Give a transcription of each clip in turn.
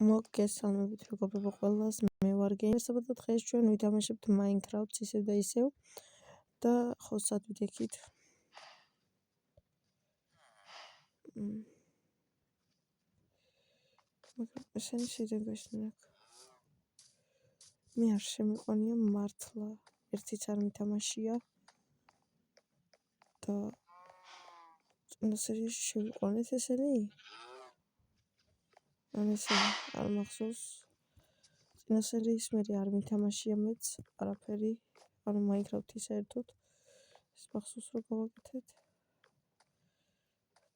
მოგესალმებით მეგობრებო ყველას, მე ვარ გეიმერსაბა და დღეს ჩვენ ვითამაშებთ Minecraft-ს ისევ და ისევ და ხოსად ვიდექით. მაგრამ ესენი შეიძლება ისნაკ. მე არ შემიყვანია მართლა, ერთიც არ მითამაშია და წინა სერიაში შევიყვანეთ ესენი. ან ესენი არ მახსოვს. წინა სერიის მე არ მითამაშია მეც არაფერი, ანუ Minecraft-ი საერთოდ. ეს მახსოვს რომ გავაკეთეთ.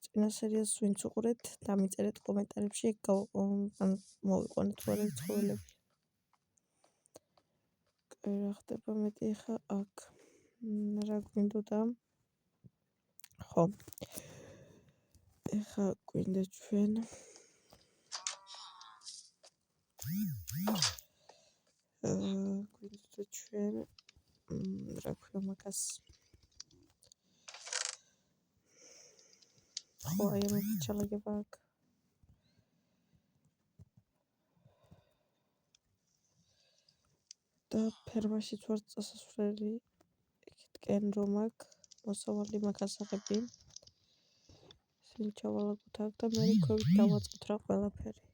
წინა სერიას ვინც უყურეთ, დამიწერეთ კომენტარებში, ან მოვიყვანეთ ვარ ცხოველები. რა ხდება მეტი ახლა აქ. რა გვინდოდა? ხო. ახლა გვინდა ჩვენ გვინდა ჩვენ რა ქვია მაგას. ხო, აი ამით ჩალაგება აქ. და ფერმაშიც ვარ წასასვლელი იქითკენ რომ აქ მოსავალი მაგასაღები. ისინი ჩავალაგოთ აქ და მე ქვევით დავაწყოთ რა ყველაფერი.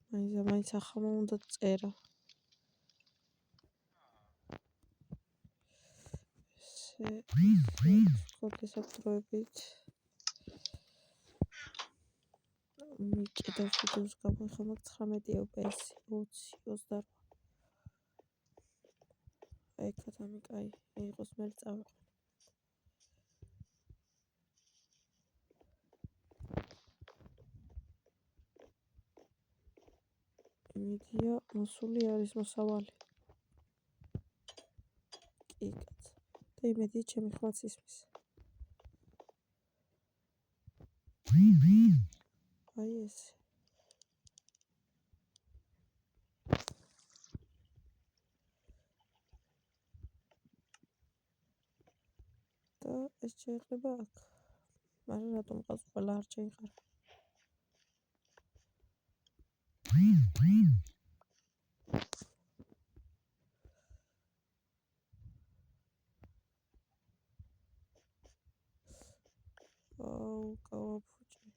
მაინც ახლა უნდა წერა. კოდესაკროებით მიყიდავს ვიდეოს გამოიხმო 19 FPS 20 28. აი კათამი კაი იყოს მე წავიღო. იმედია მოსული არის მოსავალი. კი კაც. და იმედია ჩემი ხმაც ისმის. აი ეს. და ეს შეიძლება აქ. მაგრამ რატომ ყავს ყველა არ შეიყარა. აუ, გავაფუჭე.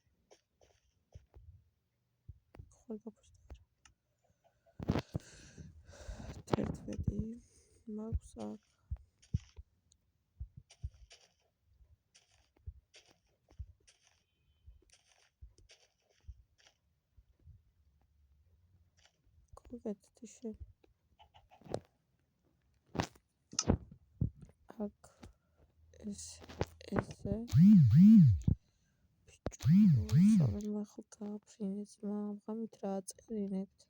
ხარ გაფუჭდა. 11 მაქვს აქ. გეტი შენ. აქ ესე. სავენ ხო გააფრინეთ, მაგამით რა აწერინებთ.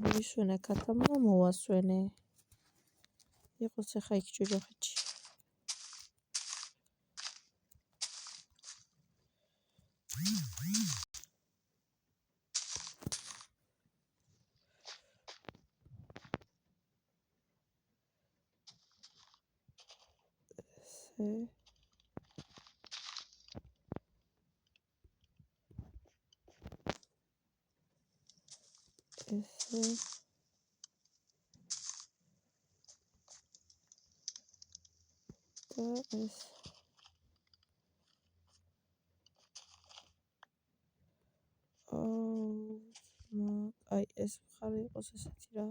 მისვენა კათამა მოვასვენე. იყოს ახლა იქ ჯოჯოხეთში. ესე და ეს აი ეს მხარე იყოს ესეთი რა.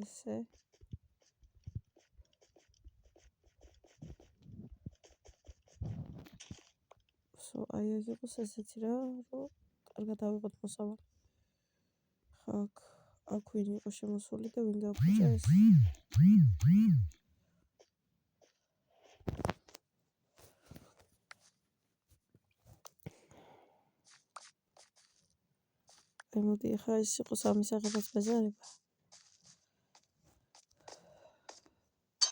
ესე აი ეს იყოს ესეთი რა, რომ კარგად ავიღოთ მოსავალი. აქ ვინ იყო შემოსული და ვინ გავფუჭა ეს. მოდი ახლა ეს იყოს ამის აღებას ბაზარება.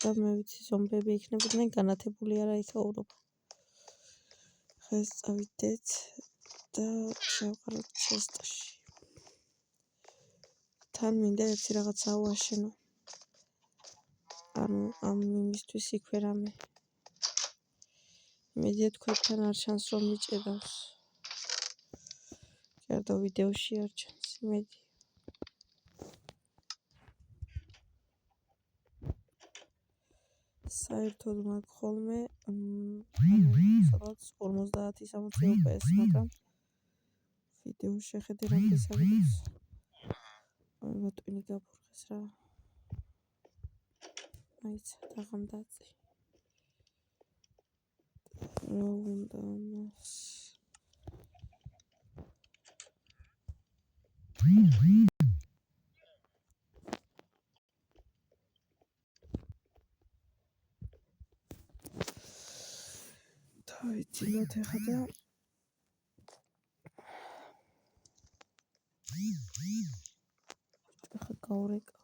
და მე ვიცი ზომბები იქნებოდნენ განათებული არა იქაურობა. დღეს წავიდეთ და შევყაროთ ჩესტაში. თან მინდა ერთი რაღაცა ვაშენო. ანუ ამ იმისთვის იქვე რამე. იმედია თქვენთან არ ჩანს რომ მიჭედავს. კერძო ვიდეოში არ ჩანს იმედია. საერთოდ მაქვს ხოლმე სადღაც 50-60 FPS, მაგრამ ვიდეო შეხედე რა გესაგებს. ამა ტვინი გაფურხეს რა. მაიცა დაღამდაწი. რა უნდა მას. დავიძინოთ ეხლა და ეხლა გავურეკავ.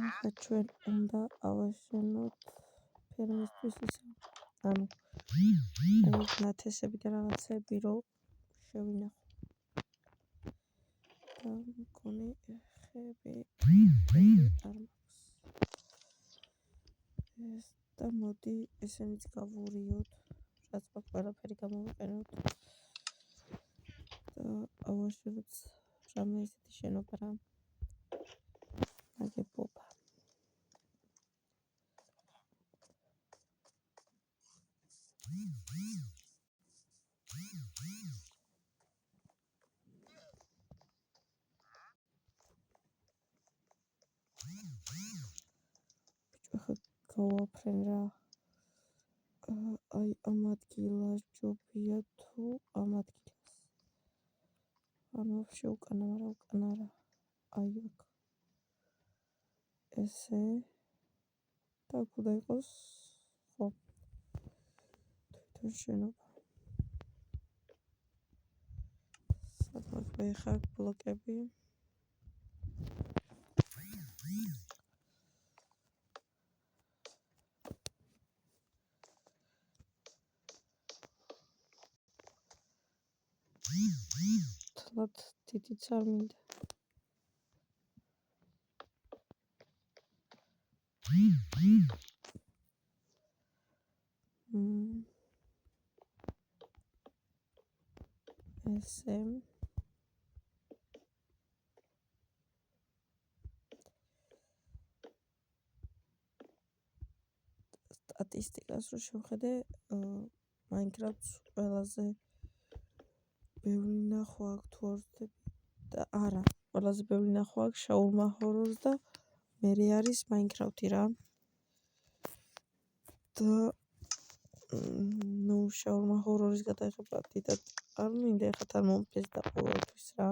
ეხლა ჩვენ უნდა ავაშენოთ ფერმისთვის ისა. ანუ ნათესები და რაღაცები რო შევინახო. და მგონი ხები არ მაქვს. ეს და მოდი ესენიც გავურიოთ. რაც მაქვს ყველაფერი გამოვიყენოთ. და ავაშენოთ რამე ესეთი შენობა რა. ნაგებობა. ახლა გავაფრენ რა. აი ამ ადგილას ჯობია თუ ამ ადგილას. ანუ ვაფშე უკანა, მაგრამ უკანა არა. აი აქ. ესე და აქ უნდა იყოს ხო. თვითონ შენობა. სადღაც ხარ ბლოკები. თლად დიდიც არ მინდა. ესე სტატისტიკას რო შევხედე, Minecraft-ს ყველაზე ბევრი ნახვა აქვს თუ არ ვცდები და არა, ყველაზე ბევრი ნახვა აქვს Shawarma Horrors და მერე არის Minecraft-ი რა. და Shawarma Horrors გადაიხება დიდად არ მინდა ეხლა თან მომფეს და ყოველთვის რა.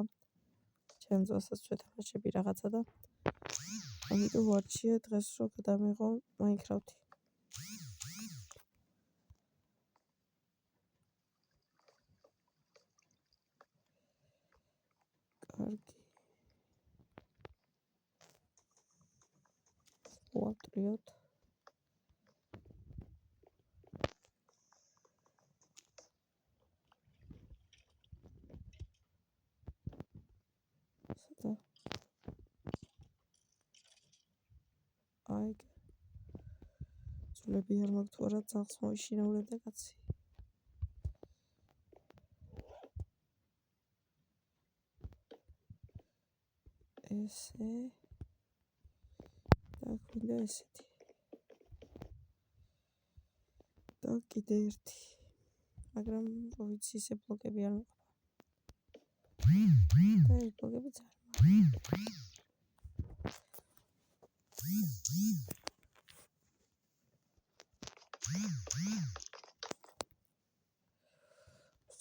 ჩემ ძვასაც შეთამაშები რაღაცა და ამიტომ ვარჩია დღეს რო გადამიღო Minecraft-ი. კარგი. ვატრიოთ. სადა. აი. ძვლები არ მაქვს თუ არა ძაღლს მოიშინაურე და კაცი. ესე და გვინდა ესეთი. და კიდე ერთი. მაგრამ რო ვიცი ისე ბლოკები არ მეყვა. და ეს ბლოკებიც არ მაქვს.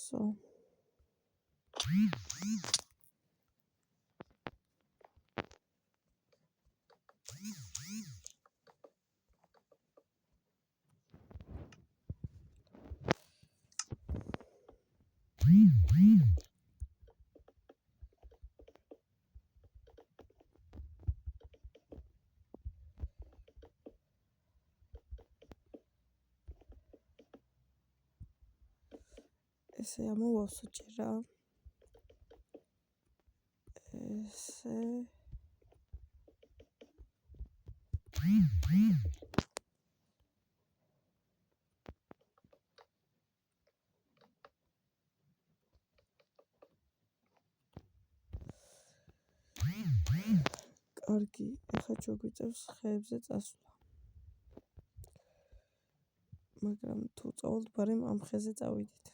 So ესე ამოვავსო ჯერ რა. ესე კარგი, ეხლა ჩვეგვიწევს ხეებზე წასვლა. მაგრამ თუ წავალთ ბარემ ამ ხეზე წავიდით.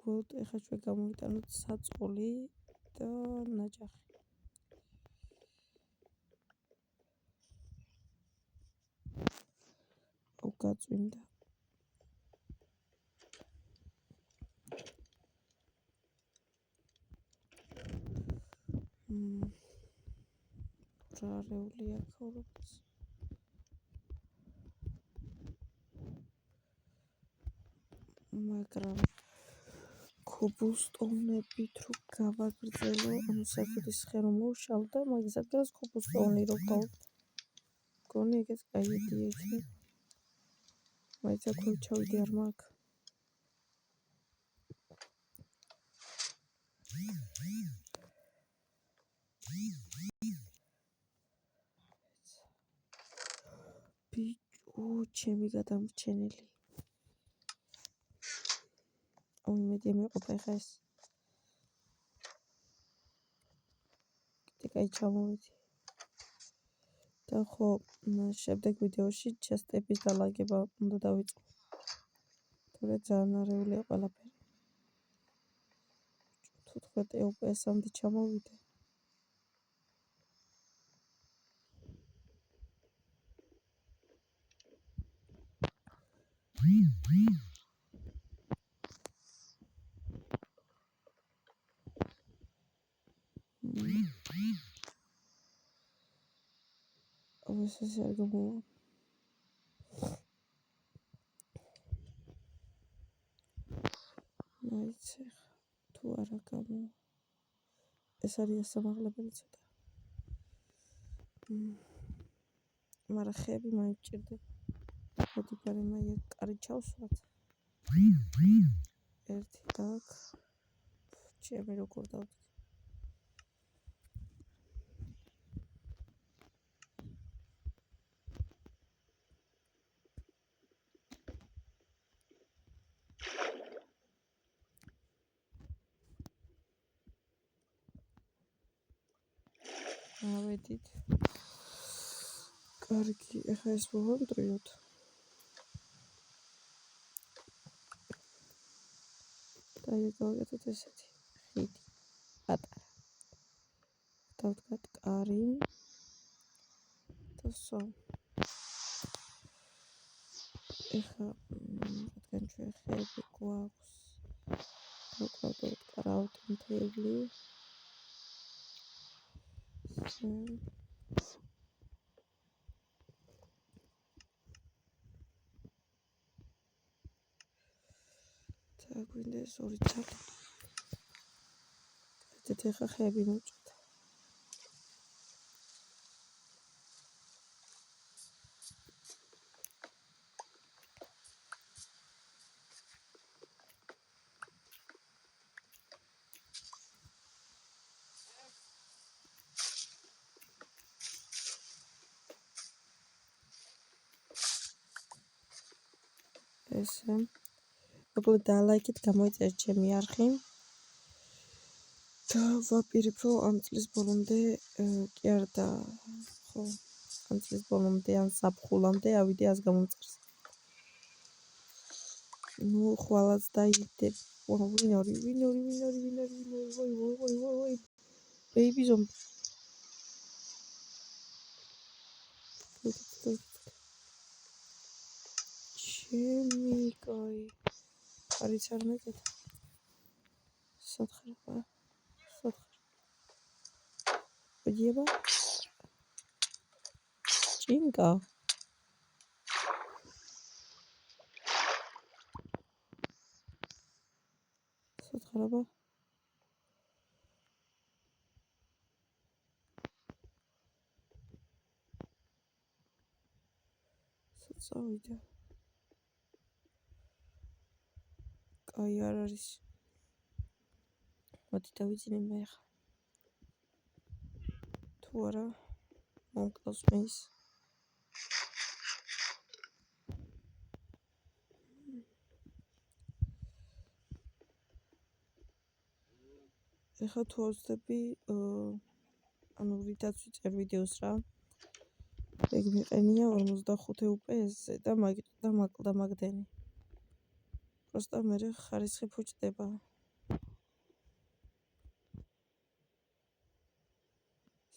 გოდ, ეხლა ჩვენ გამოვიტანოთ საწყული და ნაჯახი. გაწვიმდა. რა რეული აქ ორობს. მაგრამ ქობულსტოუნებით რო გავაგრძელო, ანუ საერთოდ ის ხე რომ მოვშალო და მაგის ადგილას ქობულსტოუნი რო გავაკეთო. მგონი ეგეც კაი იდეა იქნება. მაინც აქვე ჩავიდი არ მაქვს. ბიჭო, ჩემი გადამრჩენელი. იმედი მეყოფა ხა ეს. კიდე კაი ჩამოვედი. და ხო, შემდეგ ვიდეოში ჩესტების დალაგება უნდა დავიწყო. თორე ძალიან არეულია ყველაფერი. 15 FPS-ამდე ჩამოვიდე. ეს არ გამოვა. მაიცე თუ არა გამოვა. ეს არის ასამაღლებელი ცოტა. მაგრამ ხეები მაინც ჭირდება. მოდი ბარემ აი კარი ჩავსვათ. ერთი აქ. ჩემი როგორ დავდგე. ავედით. კარგი, ეხლა ეს მოვამტრიოთ. და გავაკეთოთ ესეთი ხიდი. პატარა. დავდგათ კარი. და სო. ეხლა რადგან ჩვენ ხეები გვაქვს. დავკავდეთ კრავტინგები. გვინდა ეს ორი ცალი. ესეთი ხა ხეები მოვჭოთ. ესე მოკლედ დალაიქეთ, გამოიწერეთ ჩემი არხი. და ვაპირებ რომ ამ წლის ბოლომდე კი არ და ხო ამ წლის ბოლომდე ან საფხულამდე ავიდე ას გამომწერს. ნუ ხვალაც დაიდებ. ვინ ორი ვой ბეიბი ზომბი. ჩემი კაი არიც არ მეკეთა. სათხრება О'ева ჭინკა სათხრება წავიდა კაი არ არის. მოდი დავიძინე მე ახლა. თუ არა მომკლავს მეის. ეხლა თუ ავწდები ანუ რითაც ვიწერ ვიდეოს რა. ეგ მიყენია 45 FPS-ზე და მაგდენი. просто მე ხარისხი ფუჭდება.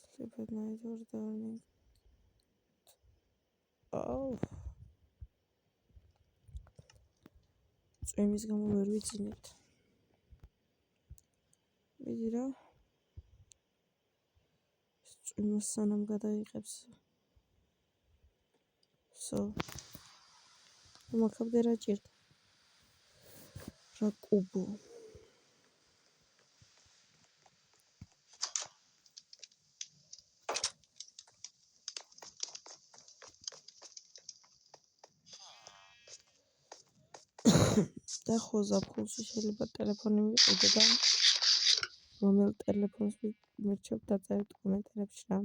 Sleep at night or darling. წვიმის გამო ვერ ვიცინეთ. მიდი რა. წვიმას სანამ გადაიღებს. So. მაქამდე რა ჭირდა? რა კუბო. და ხო ზაფხულში შეიძლება ტელეფონი მიყიდე და რომელ ტელეფონს მირჩევ დაწერეთ კომენტარებში რა.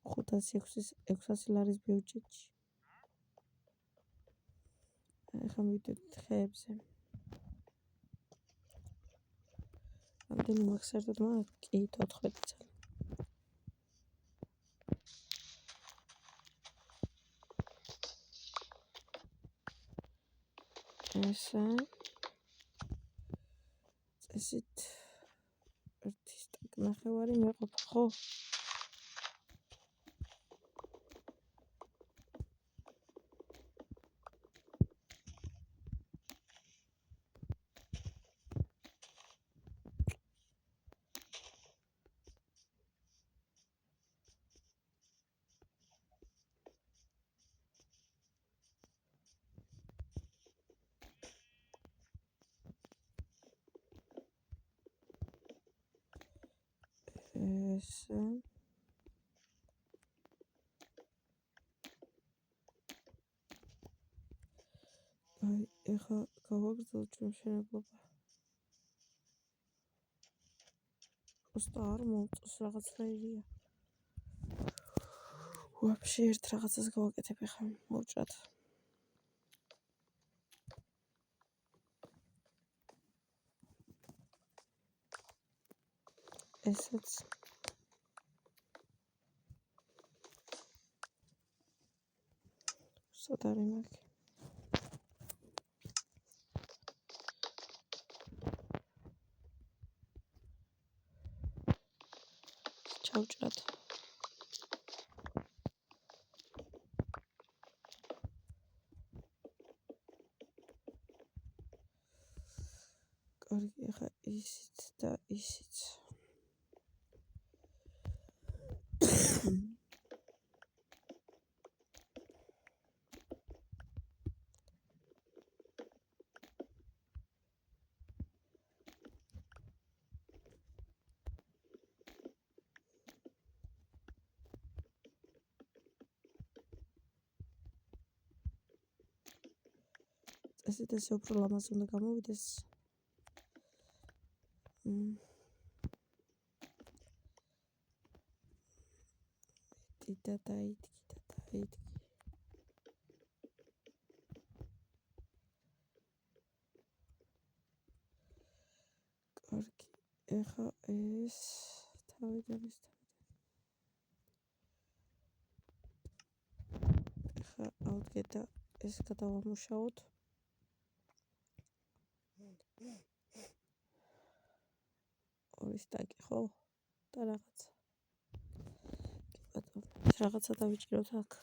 500-600 ლარის ბიუჯეტში. ეხლა მივიდეთ ხეებზე. რამდენი მაქვს საერთოდ მაქვს? კი 14 წელი. ესა წესით 1 სტაკ ნახევარი მეყოფა, ხო? ესა აი ეხლა გავაგრძელ ჩვენშენებლობა. просто არ მომწონს რაღაცნაირია. вообще ერთ რაღაცას გავაკეთებ ეხლა მოვჭრათ. ესაც სად არის მაგ ჩავჭრათ. კარგი, ეხლა ისიც და ისიც. ესეთ ესე უფრო ლამაზ უნდა გამოვიდეს. და დაიდგი. კარგი, ეხლა ეს თავიდან ეხლა ავდგე და ეს გადავამუშავოთ. ორი სტაკი ხო? და რაღაცა. რაღაცა დავიჭიროთ აქ.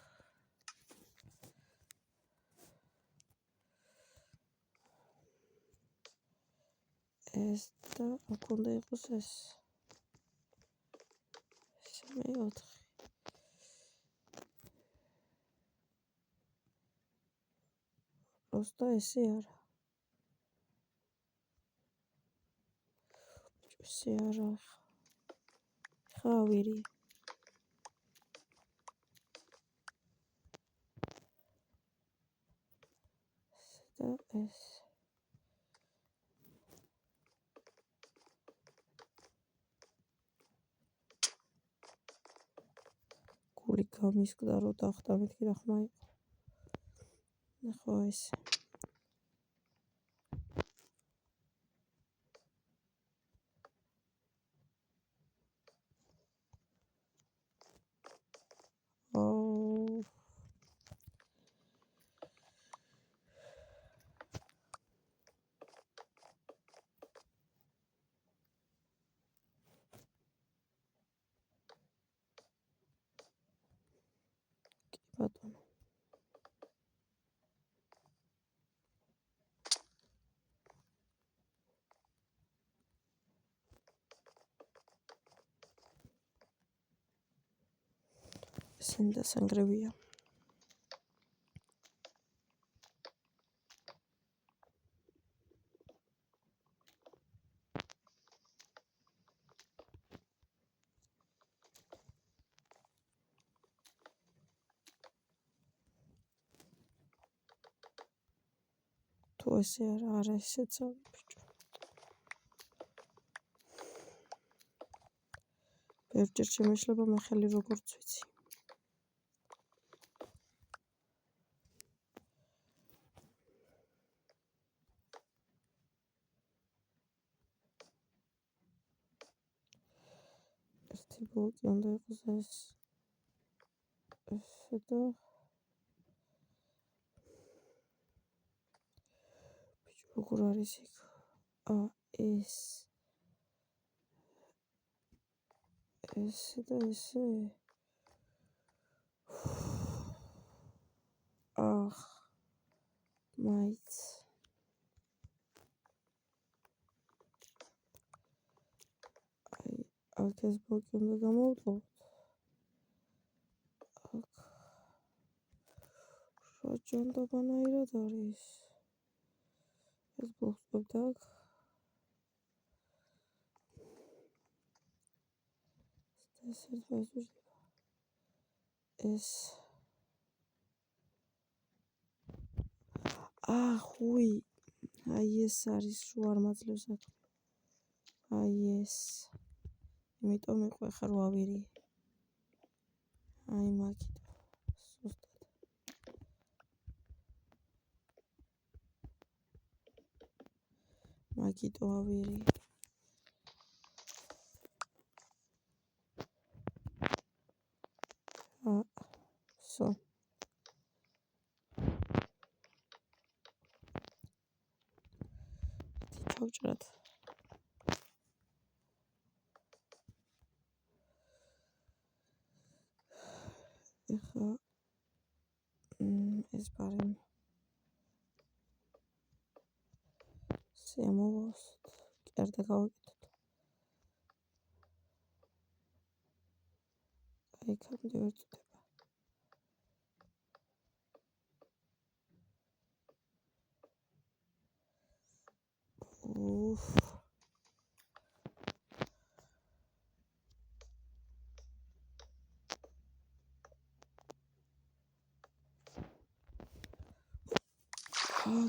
ეს და აქ უნდა იყოს ეს. ეს მე-4. просто ესე არა. ესე არა. ხავირი. და ეს ფული გამისკდა, რომ დახვდა, მეთქი რა ხმა იყო. ნახო ესე. ბატონო. ესენი დასანგრევია. თუ ესე არა ესეც არის ბიჭო. ბევრჯერ შემეშლება მე ხელი როგორც ვიცი. ერთი ბლოკი უნდა იყოს ეს. ესე და ბიჭო როგორ არის იქ? ეს და ესე. მაიც. აქ ეს ბლოკი უნდა გამოვტოვოთ. აქ რაჯანდაბანაირად არის. ეს ბლოკს ყვებდა აქ. ეს ხუი. აი ეს არის რო არ მაძლევს აქ. აი ეს. იმიტომ იყო ხარ ვავირი. აი მაგით. სუსტად. მაგით ვავირი. სო. ჩავჭრათ. ეხლა ეს ბარემ შემოვასწროთ. კერდა გავაკეთოთ. აი ქამდე ვერ წდება.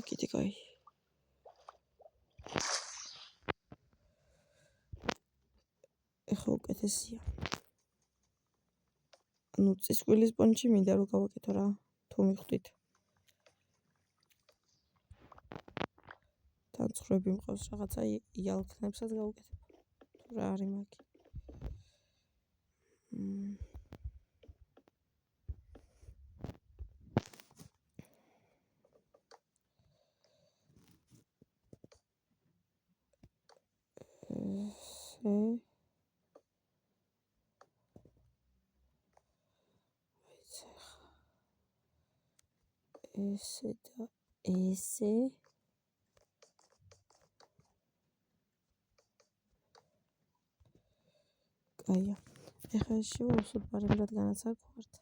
კიდე კაი. ეხლა უკეთესია. ანუ წისკვილის პონჩი მინდა რომ გავაკეთო რა. თუ მიხვდით. თანცხრები მყავს რაღაცა იალქნებსაც გავუკეთებ. თუ რა არის მაგი. ესე და ესე. კაია. ეხლა შევავსოთ ბარემ რადგანაც აქ ვართ.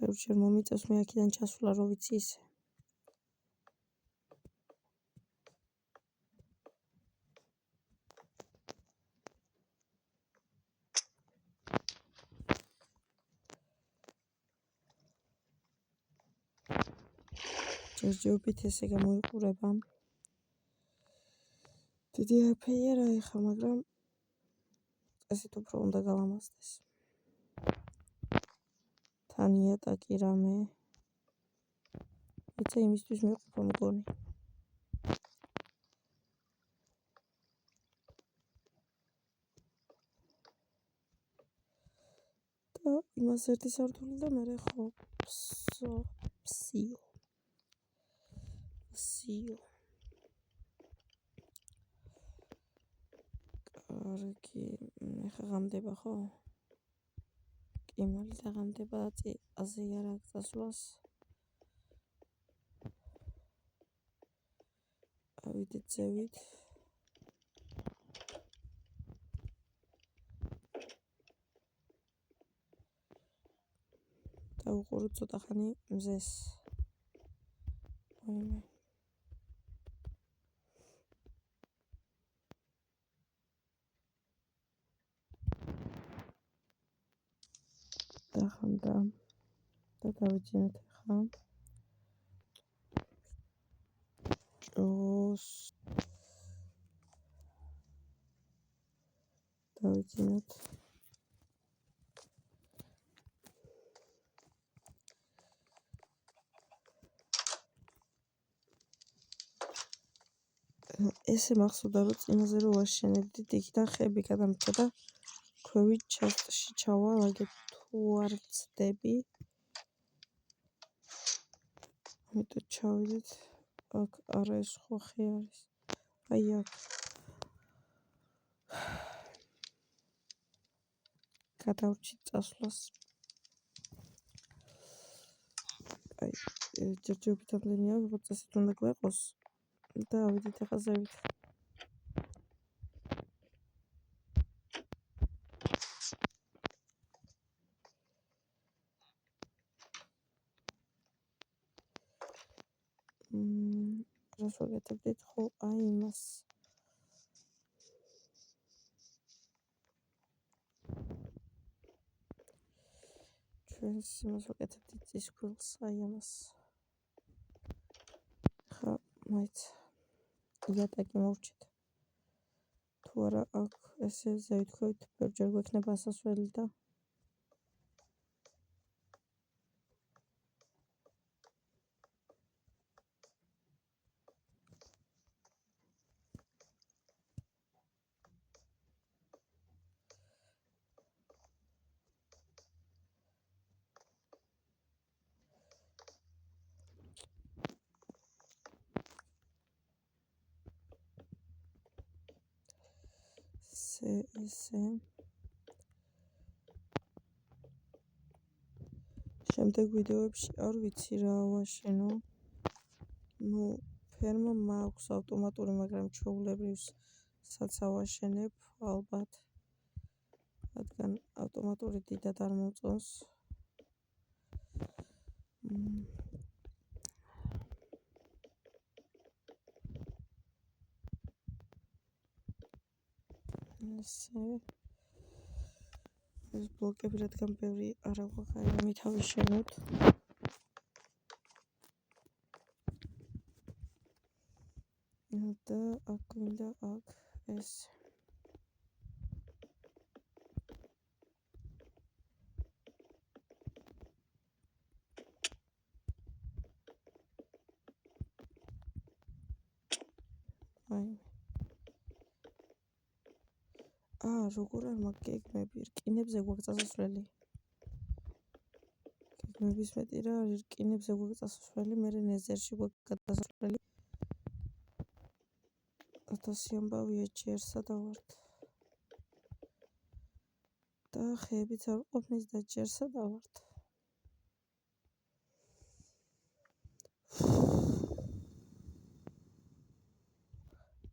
ბევრჯერ მომიწევს მე აქედან ჩასვლა რო ვიცი ისე. ჯერჯერობით ესე გამოიყურება. დიდი არაფერია რა ეხა, მაგრამ ესეთ უფრო უნდა გალამაზდეს. თან იატაკი რამე. იცი იმისთვის მეყოფა მგონი. და იმას ერთი სართული და მერე ხო ფსიო. კარგი, ეხა ღამდება ხო? კი, მალე დაღამდება და აზია რა გასვლას. ავიდეთ ზევით. და უყუროთ ცოტა ხანი მზეს. ვაიმე. დახამდა და დავიძინოთ ახლა. დავიძინოთ. ესე მახსოვდა რომ წინაზე რო ვაშენებდით იქიდან ხები გადამჭა და ქვევით ჩასტში ჩავალ აგეთ თუ არ ვწდები. ამიტომ ჩავიდეთ აქ არა ეს ხო ხე არის. აი აქ. გადავრჩით წასვლას. აი ჯერჯერობით ამდენია ვიღოთ წესით უნდა გვეყოს და ავიდეთ ახლა ზევით. რას ვაკეთებდით ხო აი იმას. ჩვენს იმას ვაკეთებდით წისქვილს აი ამას. ხა მაიც იატაკი მოვჭით. თუ არა აქ ესე ზევით ქვევით ბევრჯერ გვექნება ასასვლელი და ესე შემდეგ ვიდეოებში არ ვიცი რა ვაშენო. ფერმა მაქვს ავტომატური, მაგრამ ჩვეულებრივსაც ავაშენებ ალბათ. რადგან ავტომატური დიდად არ მომწონს. ესე ეს ბლოკები რადგან ბევრი არა გვაქვს, აი ამით ავიშენოთ. და აქ მინდა აქ ეს აი როგორ არ მაქვს გეგმები, რკინებზე გვაქვს წასასვლელი. გეგმების მეტი რა არის, რკინებზე გვაქვს წასასვლელი, მერე ნეზერში გვაქვს გადასასვლელი. 1000 ამბავია ჯერსა დავართ. და ხეებიც არ ყოფნის და ჯერსა დავართ.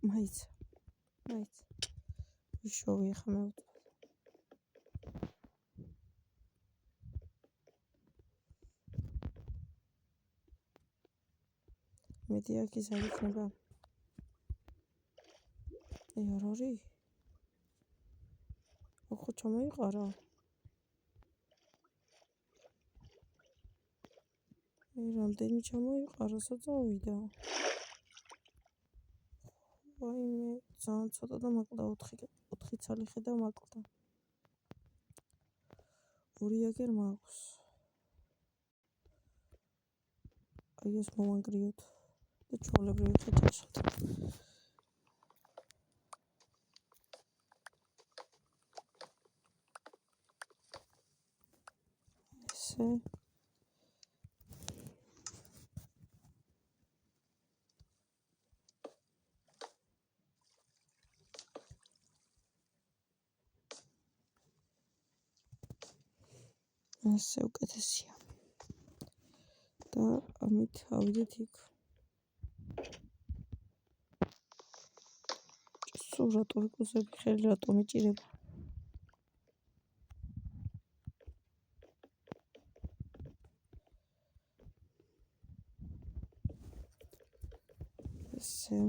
მაიც ვიშოვი ახლა მევწვა. მეტი აქ ის არ იქნება. აი არ არის? ხო ჩამოიყარა. აი რამდენი ჩამოიყარა, საწავიდა. ვაიმე, ძალიან ცოტა და მაკლდა 4 ცალი ხედა მაკლდა. 2 აგერ მაქვს. აი ეს მომანგრიოთ და ჩვეულებრივი ხე ჩაშოთ. ესე ასე უკეთესია. და ამით ავიდეთ იქ. სულ რატო ვიკუსები ხელი რატო მიჭირება? ესე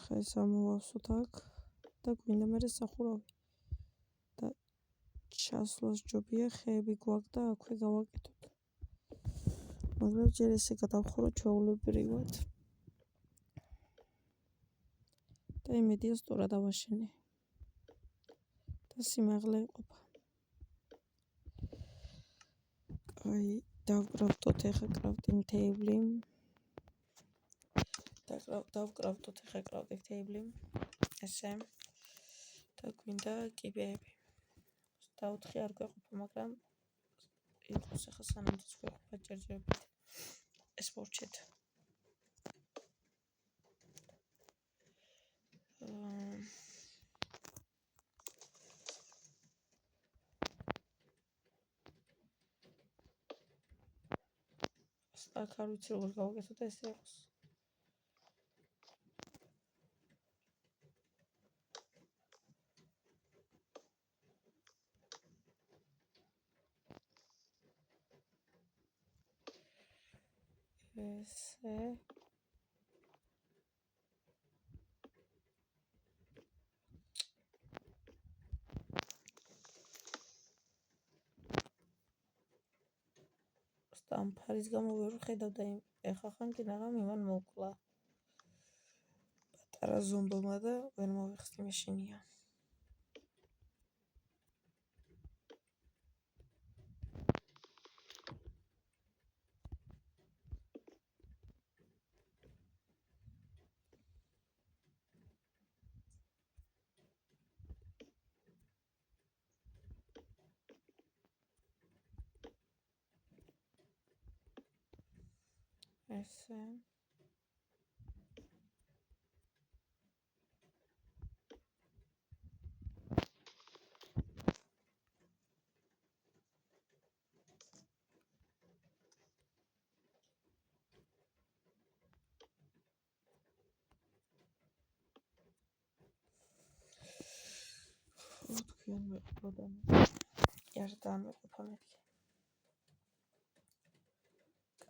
ხა ეს ამოვავსოთ აქ და გვინდა მერე სახურავი და ჩასვლას ჯობია ხეები გვაქვს და აქვე გავაკეთოთ. მაგრამ ჯერ ესე გადავხურო ჩვეულებრივად და იმედია სწორად ავაშენე და სიმაღლე ეყოფა. აი დავკრავდოთ ეხა კრავტინგ თეიბლი. დავკრავდოთ ეხა კრავტინგ თეიბლი. ესე და გვინდა კიბეები. 24 არ გვეყოფა, მაგრამ იყოს ეხა სანამდეც გვეყოფა ჯერჯერობით. ეს მოვჭეთ. აქ არ ვიცი როგორ გავაკეთო და ესე იყოს. ესე ამ ფარის გამო ვერ ხედავ და ეხა ხან კი რაღაც იმან მოკლა. პატარა ზომბომა და ვერ მოვიხსნი მეშინია. ესე თქვენ მეყროდა ერთად მეყოფა მეთქი.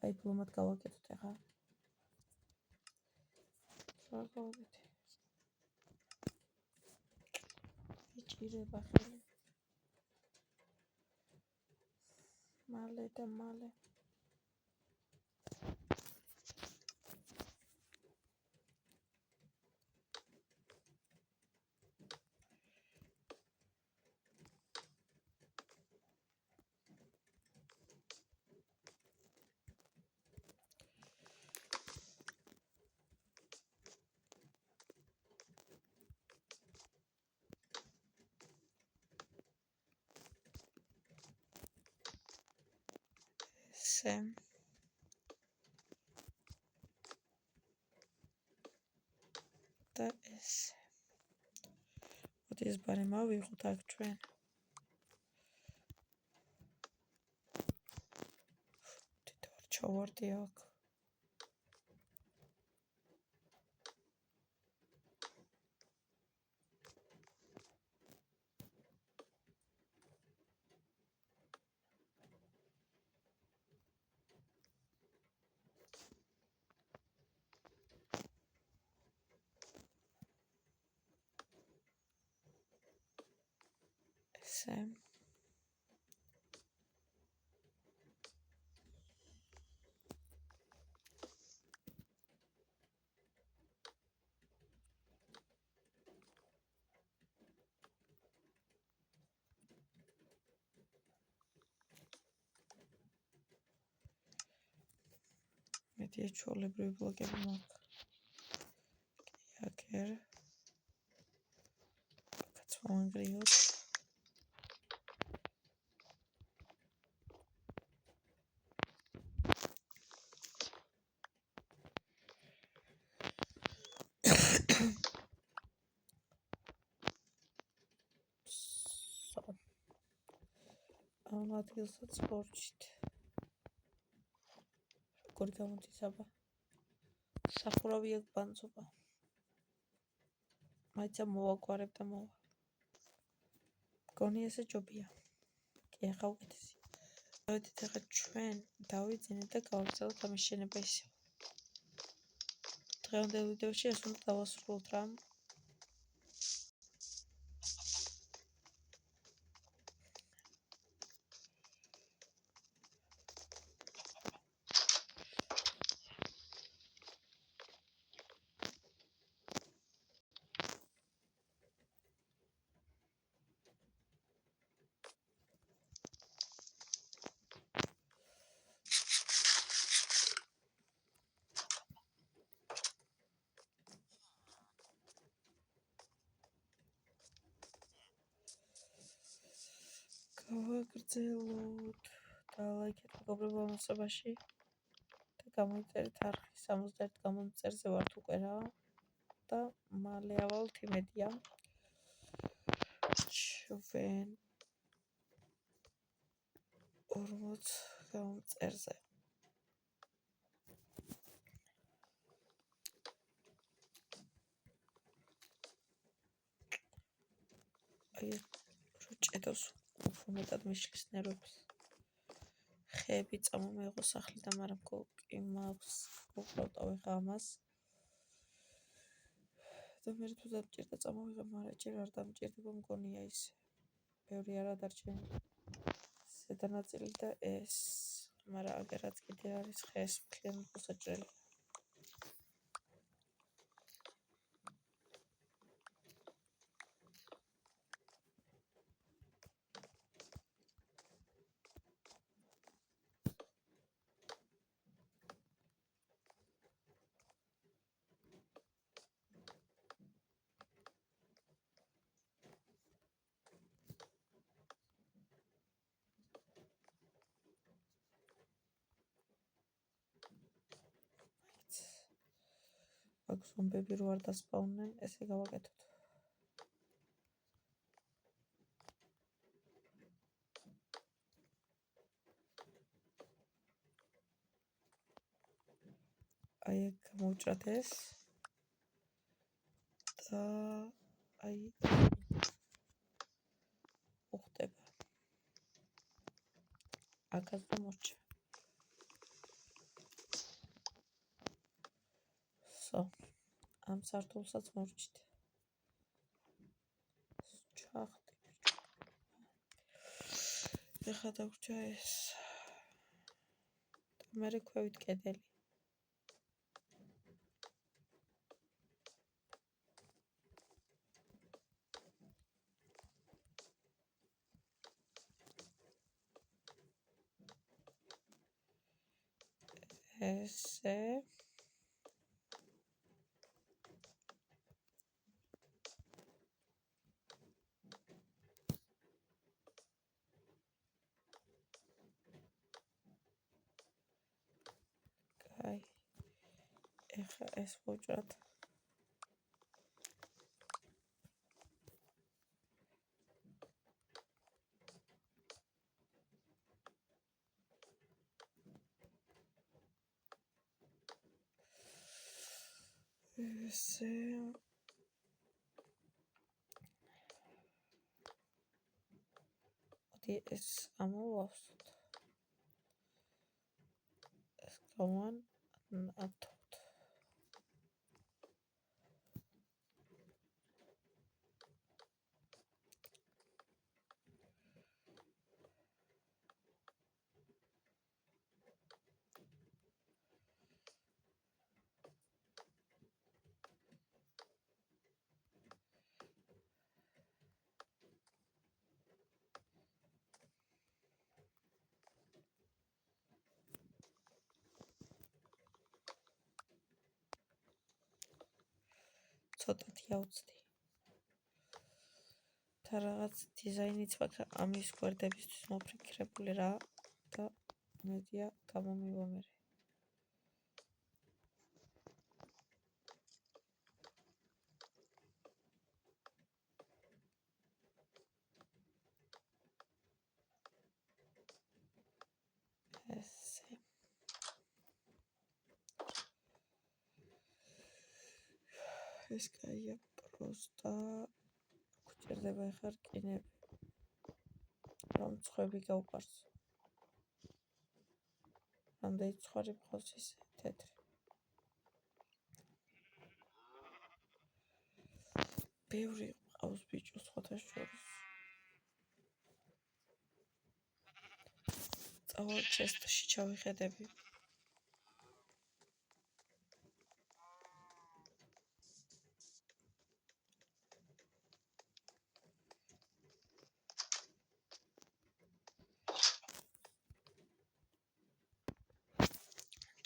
კაიფლომად გავაკეთოთ ეხა. რა გავაკეთე? იჭირება ხელი. მალე და მალე. ესე და ესე. მოდი ეს ბარემ ავიღოთ აქ ჩვენ. თითოეულ ჩავარდი აქ. ესე მოდია ჩვეულებრივი ბლოკები მაქვს. Აგერ. კაც მომანგრიოთ. ამ ადგილსაც ხორჩით. როგორ გამოდის აბა? სახურავი აქ ბანძობა. მაიცა მოვაგვარებ და მოვა. მგონი ესე ჯობია. კი, ახლა უკეთესი. დავედით ახლა ჩვენ დავიძინეთ და გავაგრძელოთ ამის შენება ისევ. დღევანდელ ვიდეოში ეს უნდა დავასრულოთ რა. გავაგრძელოთ და ლაიქეთ მეგობრებო ამასობაში და გამოიწერეთ არხი 71 გამომწერზე ვართ უკვე რა და მალე ავალთ იმედია ჩვენ 40 გამომწერზე აი როჭედოს უფრო მეტად მიშლის ნერვებს ხეები წამომეიღო სახლიდან მაგრამ კი მაქვს უყრავ ხა ამას და მე თუ დამჭირდა წამოვიღე მაგრამ ჯერ არ დამჭირდება მგონია ისე ბევრი არა დარჩენილი ზედა ნაწილი და ეს მაგრამ აგერაც კიდე არის ხეს მთლიანად მოსაჭრელი აქ ზომბები რო არ დასპავნენ, ესე გავაკეთოთ. აი აქ გამოვჭრათ ეს და აი უხდება. აქაც და მორჩა. ამ სართულსაც მორჩით. ჩახტი. ეხლა დაგვრჩა ეს. და მერე ქვევით კედელი. ესე აი ეხლა ეს ვუჭრათ ესე მოდი ეს ამოვავსოთ ეს გავან ათოთ ცოტათი აუცდი. და რაღაც დიზაინიც მაქვს ამის გვერდებისთვის მოფიქრებული რა და მედია გამომივა მე. ესე. ეს კაია პროსტა გვჭირდება ახლა რკინები. რომ ცხები გავყარს. რამდენი ცხარი მყავს ისე თეთრი. ბევრი მყავს ბიჭო სხვათა შორის. წავალ ჩესტში ჩავიხედები.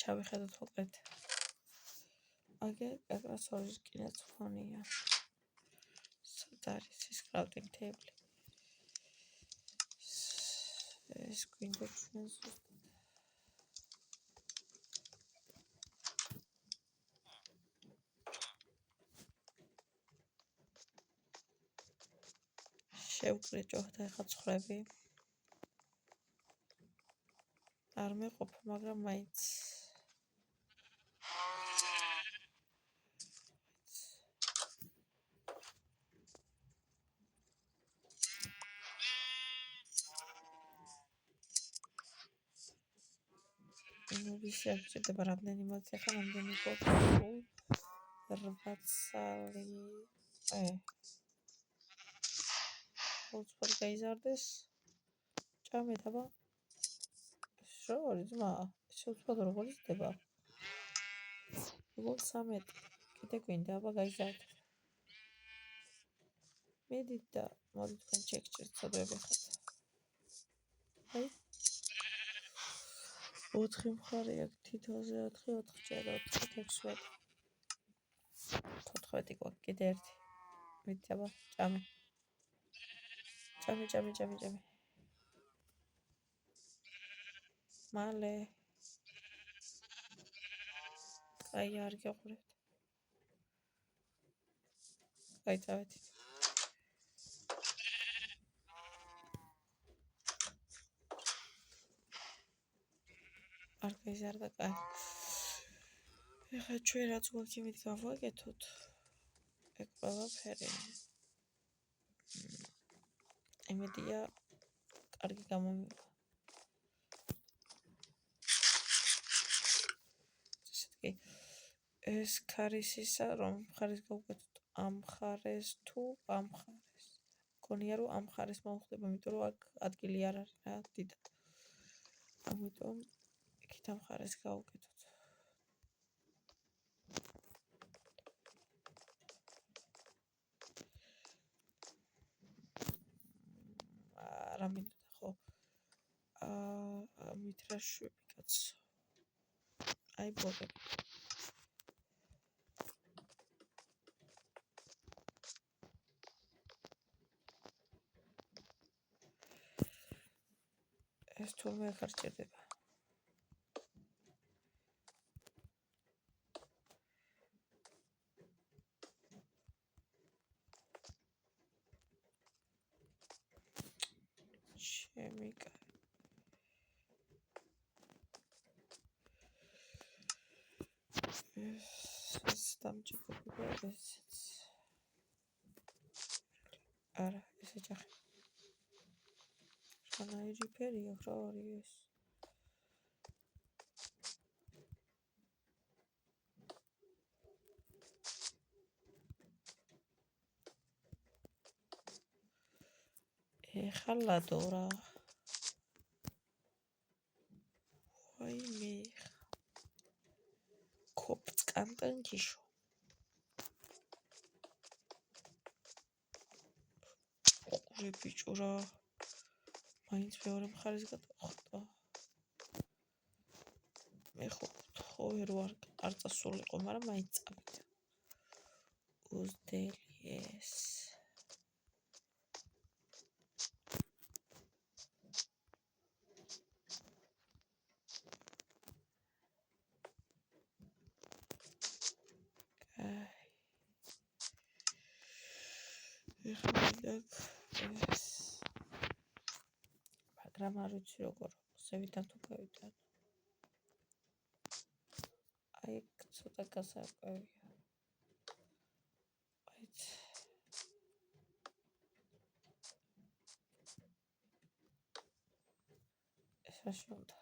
ჩავიხედოთ მოკლედ. აგე აკრას ორი რკინაც მქონია. სად არის ეს crafting table? ეს გვინდა ჩვენ ზუსტად. შევკრეჭოთ ახლა ცხვრები. არ მეყოფ, მაგრამ მაინც ვისი აღჭირდება რამდენი მოძახა, რამდენი გოხსულ 8 წალი. უცბად გაიზარდეს. ჭამეთ აბა. შორი ძმა, ესე უცბად როგორ იზრდება? როგორ 13? კიდე გვინდა აბა გაიზარდეთ. მედით და მოდი თქვენ ჩეკჭერთ ცოდვები ხართ. აი 4 მხარე აქვს თითოზე 4, 4 4, 6. 14 გვაქვს კიდე ერთი. მედით აბა ჭამე. ჭამე. მალე. აი არ გეყურებთ. გაიწავეთ. არ გაიზარდა კაი. ეხლა ჩვენ რაც გვაქვს იმით გავაკეთოთ. ეგ ყველაფერი. იმედია კარგი გამომივა. ესეთი ეს ქარისისა რომ მხარეს გავუკეთოთ ამ მხარეს თუ ამ მხარეს. მგონია რომ ამ მხარეს მოვხდება, იმიტომ რომ აქ ადგილი არ არის რა დიდად. ამიტომ იქით ამ მხარეს გავუკეთოთ. რა მინდოდა ხო? მით რა შვები კაცო. აი ბოგები. ეს თურმე აქ არ ჭირდება. ჩემი კაი. ეს დამჭირდება ესეც. არა, ეს ეჯახი. რანაირი ფერია, რა არის ეს? ეხლა ლადო რა. ვაიმე. კოპწკანტანჯიშო. ოღონდ ბიჭო რა. მაინც მეორე მხარეს გადავხატა. მე ხო ვთხოვე რომ არ წასულიყო, მაგრამ მაინც წავიდა. უზდელი ეს. მაგრამ არ ვიცი როგორ ზევიდან თუ გავიტანო. აი ცოტა გასაკვირია. ეს რა შეუნდა.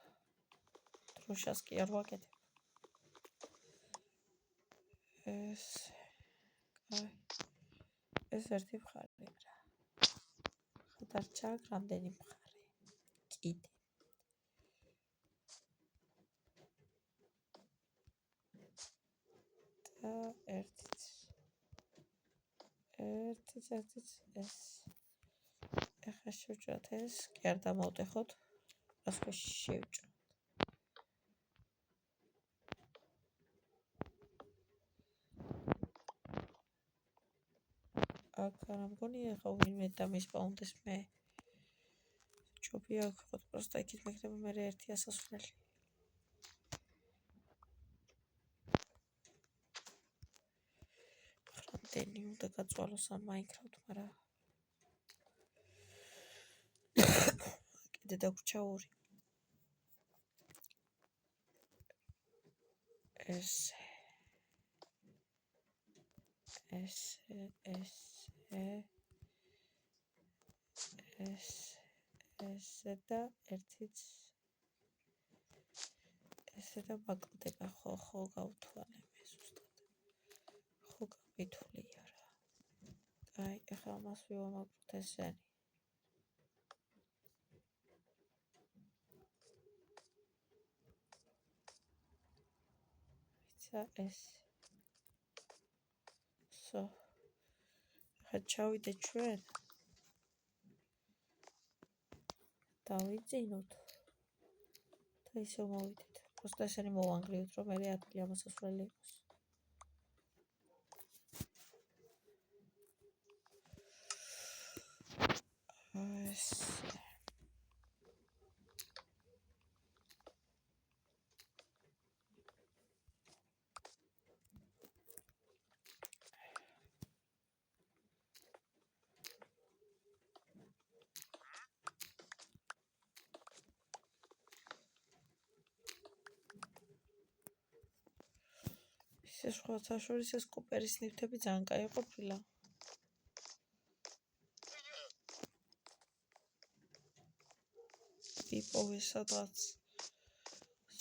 დროშას კი არ ვაკეთებ. ეს ერთი მხარე რა. დარჩა რამდენი მხარე. კიდე. და ერთიც ეს. ეხლა შევჭრათ ეს, კი არ დამოვტეხოთ. ასე შევჭრათ. აქ არ მგონი ეხლა ვინმე დამისპაუნდეს მე. ჯობია აქ ვიყოთ პროსტა იქით მეკნება მე ერთი ასასვლელი. რამდენი უნდა გაწვალოს ამ Minecraft, მაგრამ კიდე დაგვრჩა 2. ესე და ერთიც ესე და მაკლდება ხო გავთვალე მე ზუსტად. ხო გამithვლია რა. აი, ეხლა მას ვივამაგროთ ესენი. ვიცა ეს. ხა ჩავიდეთ ჩვენ. დავიძინოთ. და ისე მოვიდეთ. просто ესენი მოვანგრიოთ, რომ მე ადვილი ამასასვლელი იყოს. ეს სხვათა შორის ეს კუპერის ნივთები ძალიან კაი ყოფილა. იპოვე სადღაც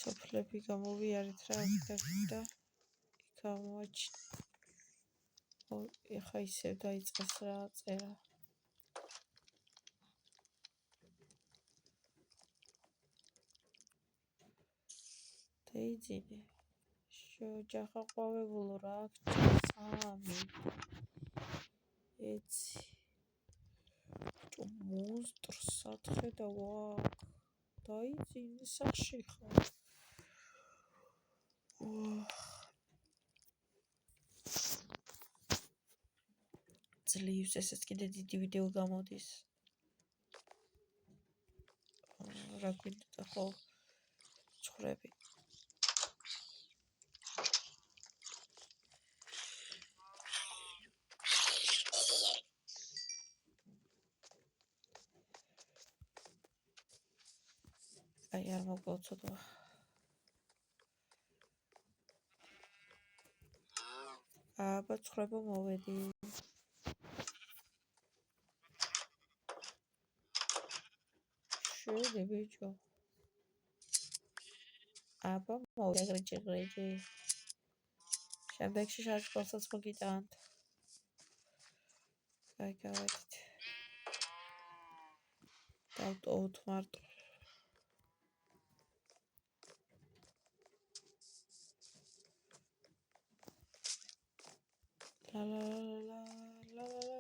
სოფლები გამოვიარეთ რა და გამოვაჩინე. ეხა ისევ დაიწყეს რა წერა. დაიძინე. შეოჯახა ყვავებულო რა აქ 3. ეცი. მონსტრს სათხე ვა. დაიძინე სახში ხარ. ძლივს ესეც კიდე დიდი ვიდეო გამოდის. რა გვინდა ხო? ცხრები. აი არ მოგვოცოდვა. აბა ცხრება მოვედი. შედი ბიჭო. აბა მოვედი გრიჯი. შემდეგში შარժკორსაც მოგიტანთ. აი გავედით. დავტოვოთ მარტო. ლა.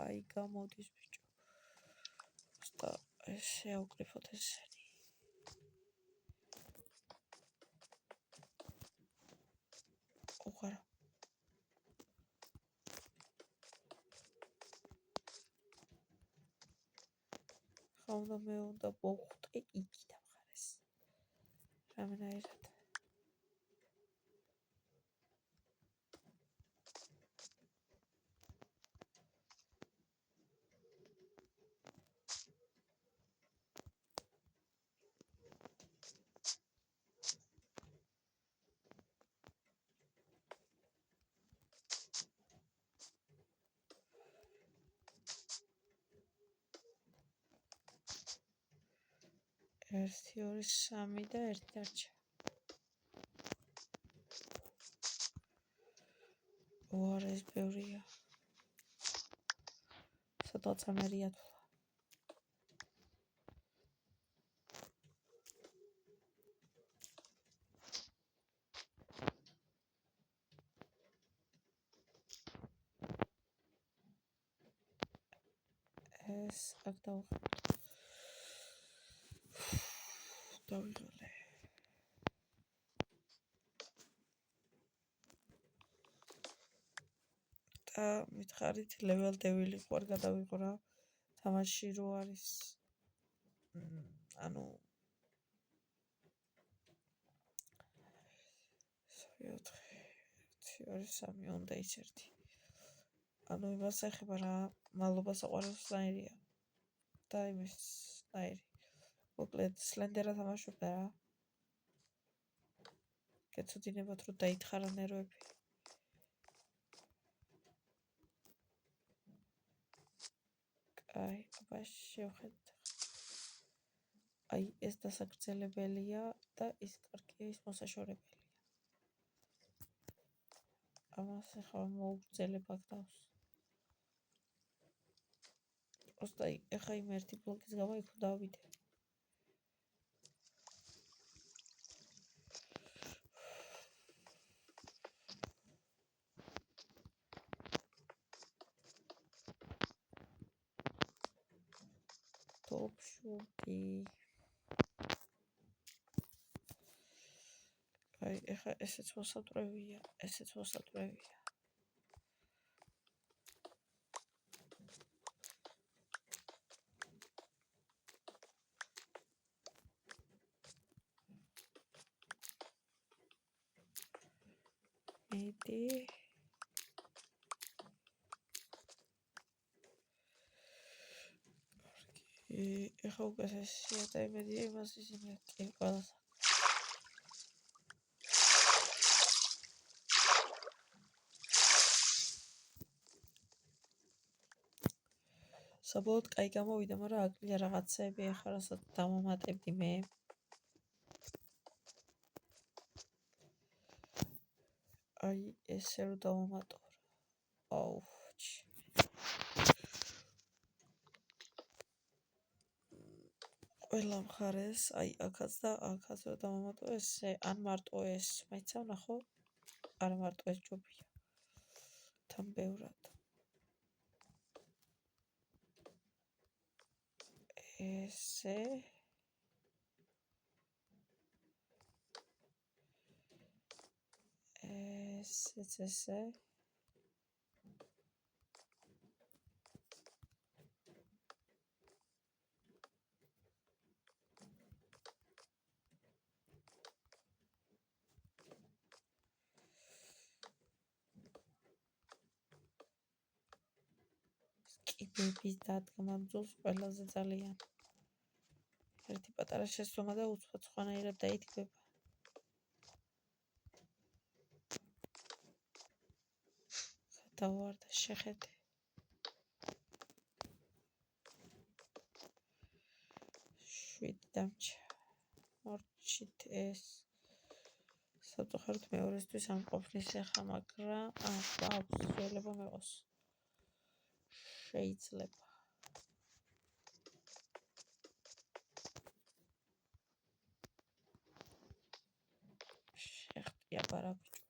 აი გამოდის ბიჭო. და ესე ავკრიფოთ ესენი. უყარა ხაუნა მე უნდა მოვხვდე იგი დამხარეს რამენაირად ერთი ორი სამი და ერთი დარჩა ვარა ეს ბევრია სადღაც ამერია თვლა ეს აქ დავიღალე და მითხარით level devil-ი ყوار გადავიღო რა თამაში რო არის ანუ 4 უნდა ის ერთი ანუ იმას ეხება რა მალობა საყვარელსნაირია და იმის ნაირი მოკლედ სლენდერა თამაშობდა რა გეცოდინებათ რომ დაითხარა ნერვები აი აბა შევხედეთ აი ეს დასაგრძელებელია და ის კარგია ის მოსაშორებელია ამას ახლა მოუგრძელებ აქ თავს просто ეხა იმ ერთი ბლოკის გამო იქ დავიდე top shooty აი ეხა ესეც მოსატვრევია მეტი ეხა უკეთესია და იმედია იმას ისინი კი ყველას საბოლოოდ კაი გამოვიდა მაგრამ აკლია რაღაცები ეხა რასაც დამამატებდი მე აი ესე რომ დავამატო აუ ყველა მხარეს აი აქაც და აქაც რომ დავამატო ესე ან მარტო ეს მაიცა ვნახო არა მარტო ეს ჯობია თან ბევრად ესე ესე კიბების დადგმა მძულს ყველაზე ძალიან ერთი პატარა შესვლა და უცბად სხვანაირად დაითქმება დავარ და შეხედე შვიდი დამჭა მორჩით ეს საფუძვხართ მეორესთვის ამ ყოფნის ეხა მაგრამ აქვს შეიძლება მეყოს შეიძლება შეხტია ბარაბიჭო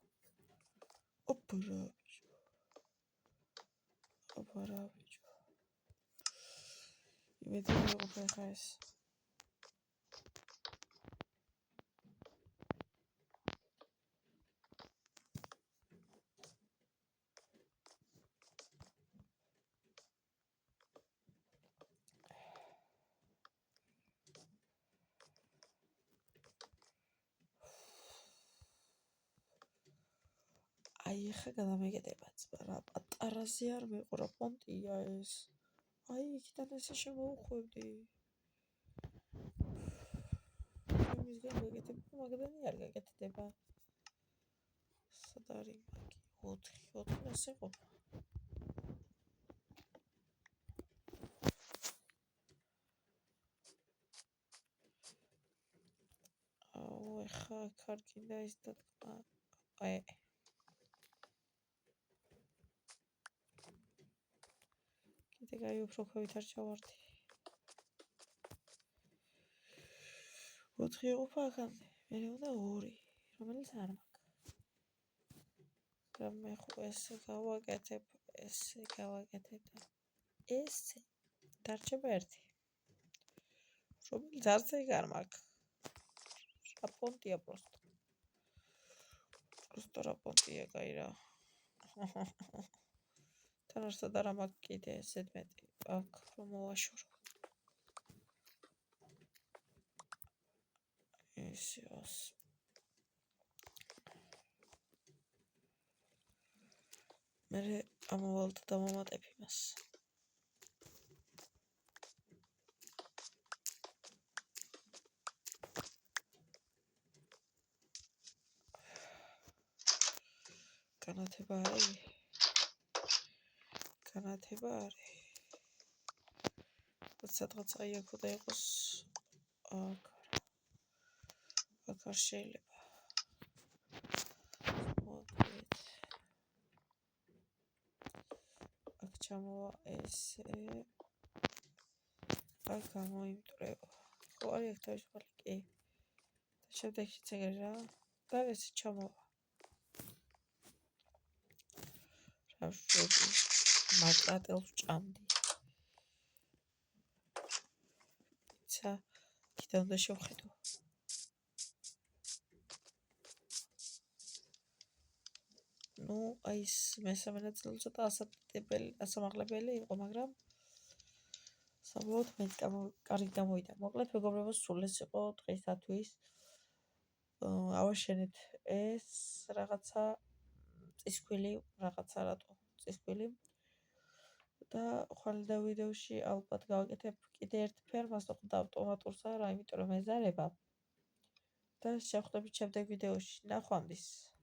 ოპარაბიჭო იმედი მეყოფე ხა ეს ეხა გადამეგედებაც, მაგრამ პატარაზე არ მიყურა, პონტია ეს. აი, იქიდან ესე შემოუხვევდი. მისგან გაკეთებ, მაგდანი არ გაკეთდება. სად არის მაგი? 4 ასე ყოფა. ეხა არ გინდა ის დათქმა. აი. კიდე გაი უფრო ქვევით არ ჩავარდი. 4 ყოფა აქამდე. მე უნდა 2, რომელიც არ მაქვს. მაგრამ მე ხო ესე გავაკეთებ და ესე დარჩება 1. რომელიც არც ეგ არ მაქვს. რაპონტია просто. просто რაპონტია კაი რა. თან არსად არ მაქვს კიდე ესეთ მეტი. აქ რომ მოვაშორო. ესეოს. მე ამოვალ და დამომატებ იმას. განათება არის. სადღაც აი აქ უნდა იყოს. აქ არ შეიძლება. მოდით. აქ ჩამოვა ესე. აქ გამოიმტრევა. ხო არის აქ თავისუფალი კი. და შემდეგშიც ეგრე რა. და ესე ჩამოვა. რა შვები. მაკრატელს ჭამდი. ცა კიდე უნდა შევხედო. ნუ აი ეს მესამე ნაწილი ცოტა ასამაღლებელი იყო, მაგრამ საბოლოოდ მეც კარგი გამოვიდა. მოკლედ მეგობრებო, სულ ეს იყო დღისათვის. ავაშენეთ ეს რაღაცა წისქვილი, რაღაცა რატო წისქვილი. და ხვალიდან ვიდეოში ალბათ გავაკეთებ კიდე ერთ ფერმას, თუმცა ავტომატურს არა, იმიტომ რომ ეზარება. და შევხვდებით შემდეგ ვიდეოში. ნახვამდის.